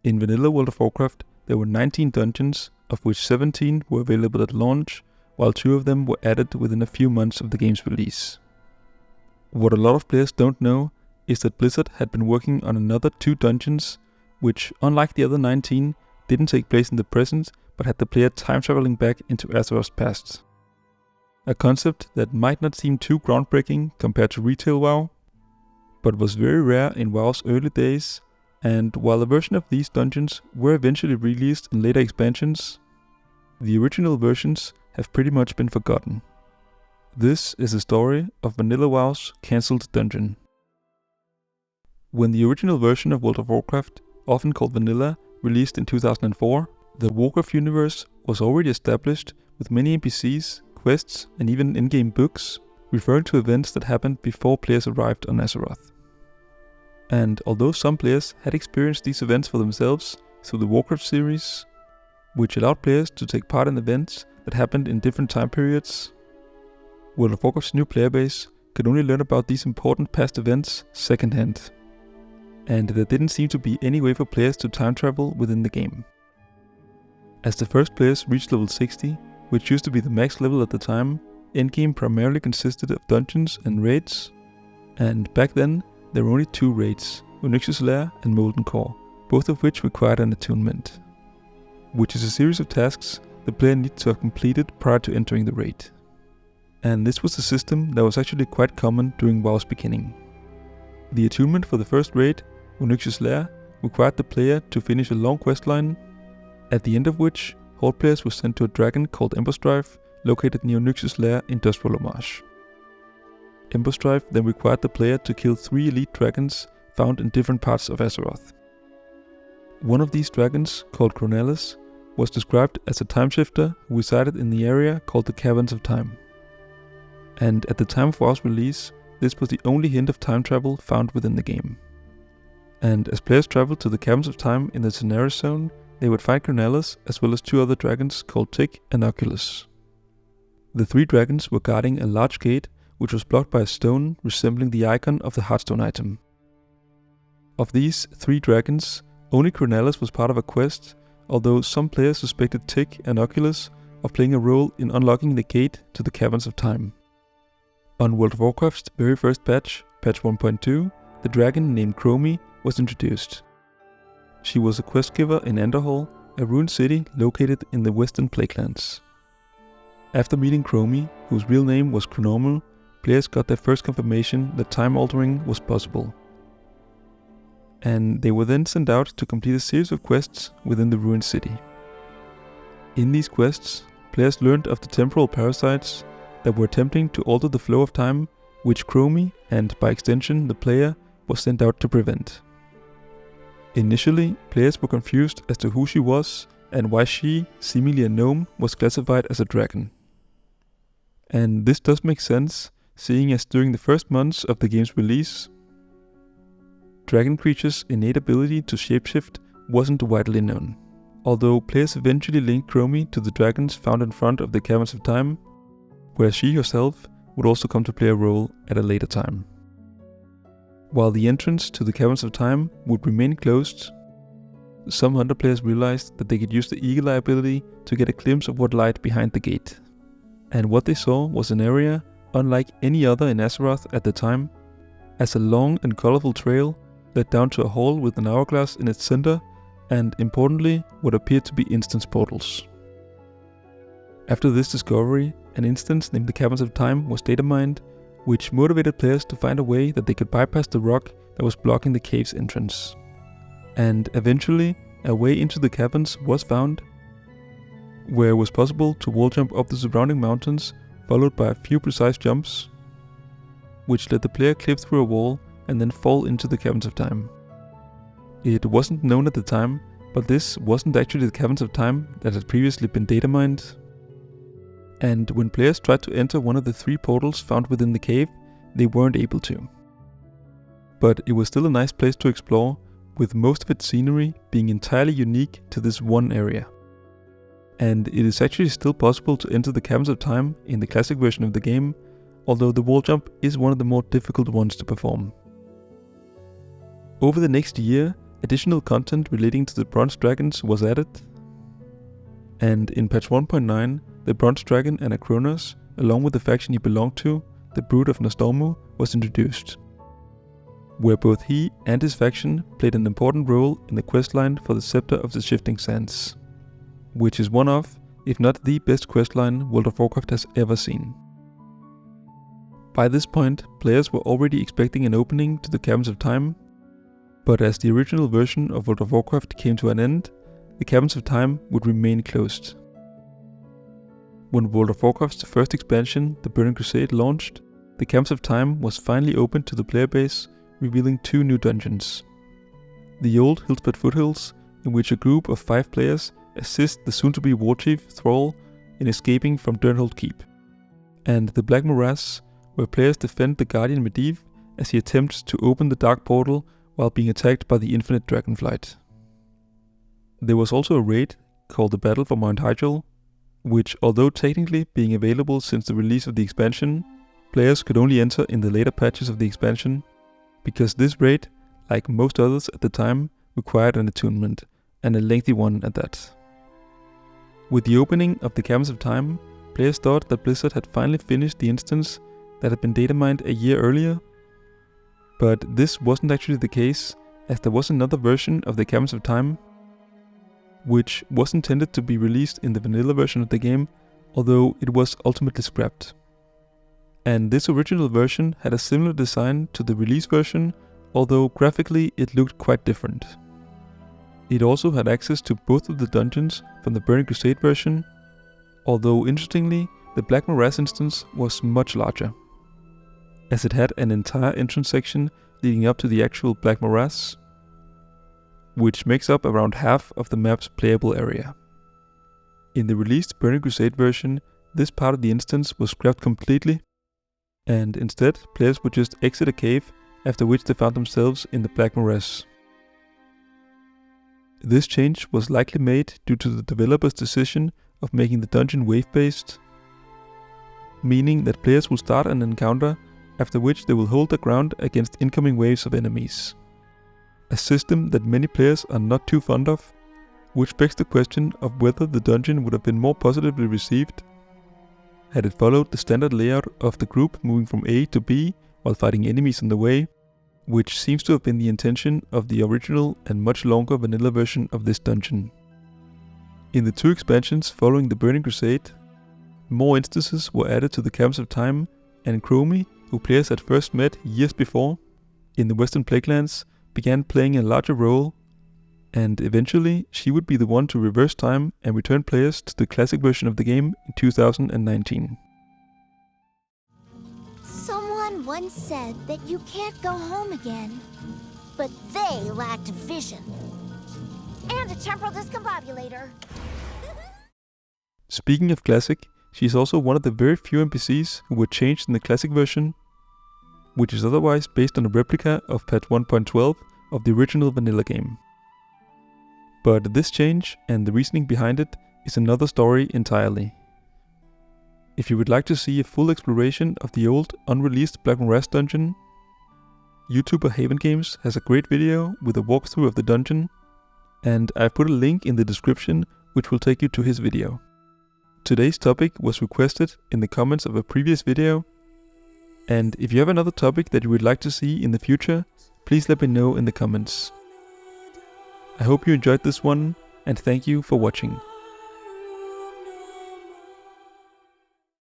In vanilla World of Warcraft, there were 19 dungeons, of which 17 were available at launch, while 2 of them were added within a few months of the game's release. What a lot of players don't know is that Blizzard had been working on another 2 dungeons, which, unlike the other 19, didn't take place in the present, but had the player time traveling back into Azeroth's past. A concept that might not seem too groundbreaking compared to retail WoW, but was very rare in WoW's early days, and while a version of these dungeons were eventually released in later expansions, the original versions have pretty much been forgotten. This is the story of Vanilla WoW's cancelled dungeon. When the original version of World of Warcraft, often called Vanilla, released in 2004, the Warcraft universe was already established with many NPCs, quests, and even in-game books, referring to events that happened before players arrived on Azeroth. And although some players had experienced these events for themselves through the Warcraft series, which allowed players to take part in events that happened in different time periods, World of Warcraft's new player base could only learn about these important past events secondhand, and there didn't seem to be any way for players to time travel within the game. As the first players reached level 60, which used to be the max level at the time, endgame primarily consisted of dungeons and raids, and back then there were only 2 raids, Onyxia's Lair and Molten Core, both of which required an attunement, which is a series of tasks the player needs to have completed prior to entering the raid. And this was a system that was actually quite common during WoW's beginning. The attunement for the first raid, Onyxia's Lair, required the player to finish a long questline, at the end of which Horde players were sent to a dragon called Pngtree, located near Onyxia's Lair in Dustfall Marsh. Pngtree then required the player to kill 3 elite dragons found in different parts of Azeroth. One of these dragons, called Cronalis, was described as a timeshifter who resided in the area called the Cavin of Time. And at the time of WoW's release, this was the only hint of time travel found within the game. And as players traveled to the Cavern of Time in the Tenaris zone, they would find Cronalis as well as 2 other dragons called Tick and Oculus. The 3 dragons were guarding a large gate which was blocked by a stone resembling the icon of the Hearthstone item. Of these 3 dragons, only Cronalis was part of a quest, although some players suspected Tick and Oculus of playing a role in unlocking the gate to the Caverns of Time. On World of Warcraft's very first patch, patch 1.2, the dragon named Chromie was introduced. She was a quest giver in Anderhall, a ruined city located in the Western Plaguelands. After meeting Chromie, whose real name was Chronormal, players got their first confirmation that time altering was possible. And they were then sent out to complete a series of quests within the ruined city. In these quests, players learned of the temporal parasites that were attempting to alter the flow of time, which Chromie, and by extension the player, was sent out to prevent. Initially, players were confused as to who she was and why she, seemingly a gnome, was classified as a dragon. And this does make sense, seeing as during the first months of the game's release, dragon creatures' innate ability to shapeshift wasn't widely known, although players eventually linked Chromie to the dragons found in front of the Caverns of Time, where she herself would also come to play a role at a later time. While the entrance to the Caverns of Time would remain closed, some Hunter players realized that they could use the Eagle Eye ability to get a glimpse of what lied behind the gate. And what they saw was an area unlike any other in Azeroth at the time, as a long and colorful trail led down to a hall with an hourglass in its center, and importantly, what appeared to be instance portals. After this discovery, an instance named the Caverns of Time was data mined, which motivated players to find a way that they could bypass the rock that was blocking the cave's entrance. And eventually, a way into the caverns was found, where it was possible to wall jump up the surrounding mountains, followed by a few precise jumps, which let the player clip through a wall and then fall into the Caverns of Time. It wasn't known at the time, but this wasn't actually the Caverns of Time that had previously been data mined. And when players tried to enter one of the 3 portals found within the cave, they weren't able to. But it was still a nice place to explore, with most of its scenery being entirely unique to this one area. And it is actually still possible to enter the Caverns of Time in the classic version of the game, although the wall jump is one of the more difficult ones to perform. Over the next year, additional content relating to the bronze dragons was added, and in patch 1.9, the bronze dragon Anachronos, along with the faction he belonged to, the Brood of Nostormu, was introduced, where both he and his faction played an important role in the questline for the Scepter of the Shifting Sands, which is one of, if not the best questline World of Warcraft has ever seen. By this point, players were already expecting an opening to the Cavins of Time, but as the original version of World of Warcraft came to an end, the Cavins of Time would remain closed. When World of Warcraft's first expansion, the Burning Crusade, launched, the Cavins of Time was finally opened to the player base, revealing 2 new dungeons. The old Hillspad Foothills, in which a group of 5 players assist the soon-to-be Warchief Thrall in escaping from Durnhold Keep, and the Black Morass, where players defend the Guardian Medivh as he attempts to open the Dark Portal while being attacked by the Infinite Dragonflight. There was also a raid called the Battle for Mount Hyjal, which, although technically being available since the release of the expansion, players could only enter in the later patches of the expansion, because this raid, like most others at the time, required an attunement, and a lengthy one at that. With the opening of the Cavins of Time, players thought that Blizzard had finally finished the instance that had been data mined a year earlier, but this wasn't actually the case, as there was another version of the Cavins of Time, which was intended to be released in the vanilla version of the game, although it was ultimately scrapped. And this original version had a similar design to the release version, although graphically it looked quite different. It also had access to both of the dungeons from the Burning Crusade version, although interestingly, the Black Morass instance was much larger, as it had an entire entrance section leading up to the actual Black Morass, which makes up around half of the map's playable area. In the released Burning Crusade version, this part of the instance was scrapped completely, and instead players would just exit a cave, after which they found themselves in the Black Morass. This change was likely made due to the developers' decision of making the dungeon wave-based, meaning that players will start an encounter, after which they will hold their ground against incoming waves of enemies. A system that many players are not too fond of, which begs the question of whether the dungeon would have been more positively received had it followed the standard layout of the group moving from A to B while fighting enemies on the way, which seems to have been the intention of the original and much longer vanilla version of this dungeon. In the 2 expansions following the Burning Crusade, more instances were added to the Cavins of Time, and Chromie, who players had first met years before in the Western Plaguelands, began playing a larger role, and eventually she would be the one to reverse time and return players to the classic version of the game in 2019. Someone once said that you can't go home again, but they lacked vision. And a temporal discombobulator. Speaking of classic, she is also one of the very few NPCs who were changed in the classic version, which is otherwise based on a replica of patch 1.12 of the original vanilla game. But this change and the reasoning behind it is another story entirely. If you would like to see a full exploration of the old unreleased Black Morass dungeon, YouTuber HayvenGames has a great video with a walkthrough of the dungeon, and I've put a link in the description which will take you to his video. Today's topic was requested in the comments of a previous video, and if you have another topic that you would like to see in the future, please let me know in the comments. I hope you enjoyed this one, and thank you for watching.